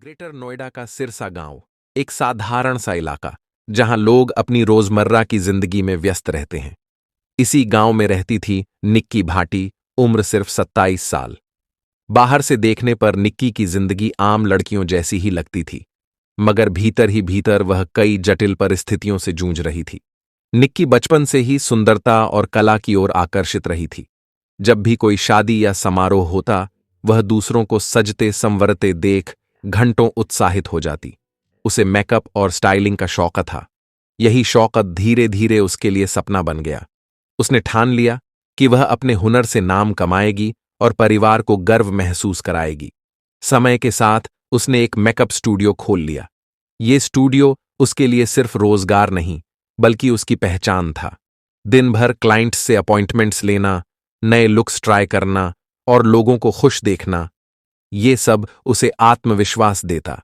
Greater Noida का सिरसा गांव एक साधारण सा इलाका जहां लोग अपनी रोजमर्रा की जिंदगी में व्यस्त रहते हैं। इसी गांव में रहती थी निक्की भाटी। उम्र सिर्फ 27 साल। बाहर से देखने पर निक्की की जिंदगी आम लड़कियों जैसी ही लगती थी, मगर भीतर ही भीतर वह कई जटिल परिस्थितियों से जूझ रही थी। निक्की बचपन से ही सुंदरता और कला की ओर आकर्षित रही थी। जब भी कोई शादी या समारोह होता, वह दूसरों को सजते संवरते देख घंटों उत्साहित हो जाती। उसे मेकअप और स्टाइलिंग का शौक था। यही शौकत धीरे धीरे उसके लिए सपना बन गया। उसने ठान लिया कि वह अपने हुनर से नाम कमाएगी और परिवार को गर्व महसूस कराएगी। समय के साथ उसने एक मेकअप स्टूडियो खोल लिया। ये स्टूडियो उसके लिए सिर्फ रोजगार नहीं, बल्कि उसकी पहचान था। दिन भर क्लाइंट्स से अपॉइंटमेंट्स लेना, नए लुक्स ट्राई करना और लोगों को खुश देखना, ये सब उसे आत्मविश्वास देता।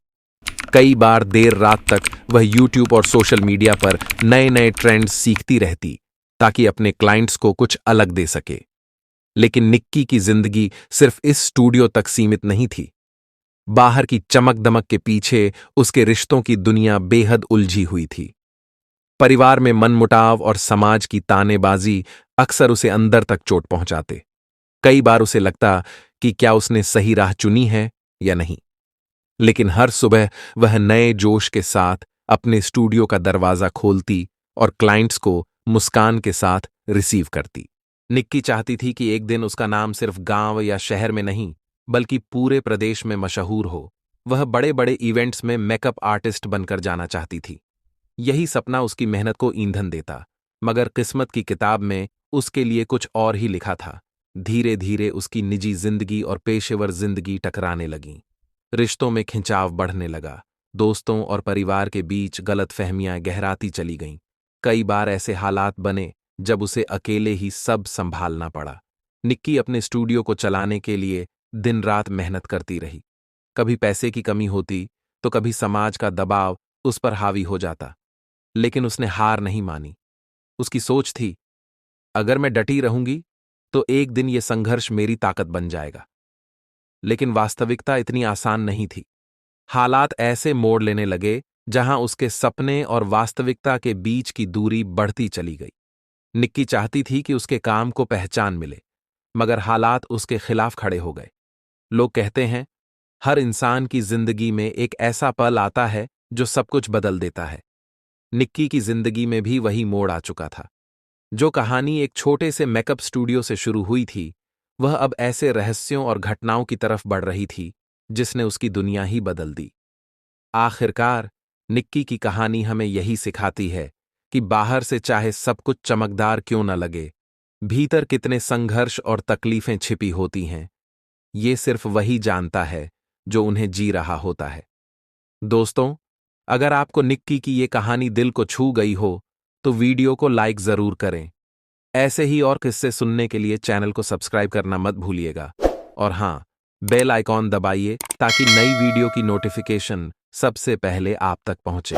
कई बार देर रात तक वह यूट्यूब और सोशल मीडिया पर नए नए ट्रेंड्स सीखती रहती ताकि अपने क्लाइंट्स को कुछ अलग दे सके। लेकिन निक्की की जिंदगी सिर्फ इस स्टूडियो तक सीमित नहीं थी। बाहर की चमक दमक के पीछे उसके रिश्तों की दुनिया बेहद उलझी हुई थी। परिवार में मनमुटाव और समाज की तानेबाजी अक्सर उसे अंदर तक चोट पहुंचाते। कई बार उसे लगता कि क्या उसने सही राह चुनी है या नहीं। लेकिन हर सुबह वह नए जोश के साथ अपने स्टूडियो का दरवाजा खोलती और क्लाइंट्स को मुस्कान के साथ रिसीव करती। निक्की चाहती थी कि एक दिन उसका नाम सिर्फ गांव या शहर में नहीं, बल्कि पूरे प्रदेश में मशहूर हो। वह बड़े बड़े इवेंट्स में मेकअप आर्टिस्ट बनकर जाना चाहती थी। यही सपना उसकी मेहनत को ईंधन देता, मगर किस्मत की किताब में उसके लिए कुछ और ही लिखा था। धीरे धीरे उसकी निजी जिंदगी और पेशेवर जिंदगी टकराने लगीं। रिश्तों में खिंचाव बढ़ने लगा। दोस्तों और परिवार के बीच गलतफहमियां गहराती चली गईं। कई बार ऐसे हालात बने जब उसे अकेले ही सब संभालना पड़ा। निक्की अपने स्टूडियो को चलाने के लिए दिन रात मेहनत करती रही। कभी पैसे की कमी होती तो कभी समाज का दबाव उस पर हावी हो जाता, लेकिन उसने हार नहीं मानी। उसकी सोच थी, अगर मैं डटी रहूंगी तो एक दिन ये संघर्ष मेरी ताकत बन जाएगा। लेकिन वास्तविकता इतनी आसान नहीं थी। हालात ऐसे मोड़ लेने लगे जहां उसके सपने और वास्तविकता के बीच की दूरी बढ़ती चली गई। निक्की चाहती थी कि उसके काम को पहचान मिले, मगर हालात उसके खिलाफ खड़े हो गए। लोग कहते हैं, हर इंसान की जिंदगी में एक ऐसा पल आता है जो सब कुछ बदल देता है। निक्की की जिंदगी में भी वही मोड़ आ चुका था। जो कहानी एक छोटे से मेकअप स्टूडियो से शुरू हुई थी, वह अब ऐसे रहस्यों और घटनाओं की तरफ बढ़ रही थी जिसने उसकी दुनिया ही बदल दी। आखिरकार निक्की की कहानी हमें यही सिखाती है कि बाहर से चाहे सब कुछ चमकदार क्यों न लगे, भीतर कितने संघर्ष और तकलीफें छिपी होती हैं, ये सिर्फ वही जानता है जो उन्हें जी रहा होता है। दोस्तों, अगर आपको निक्की की ये कहानी दिल को छू गई हो तो वीडियो को लाइक जरूर करें। ऐसे ही और किस्से सुनने के लिए चैनल को सब्सक्राइब करना मत भूलिएगा। और हाँ, बेल आइकॉन दबाइए ताकि नई वीडियो की नोटिफिकेशन सबसे पहले आप तक पहुंचे।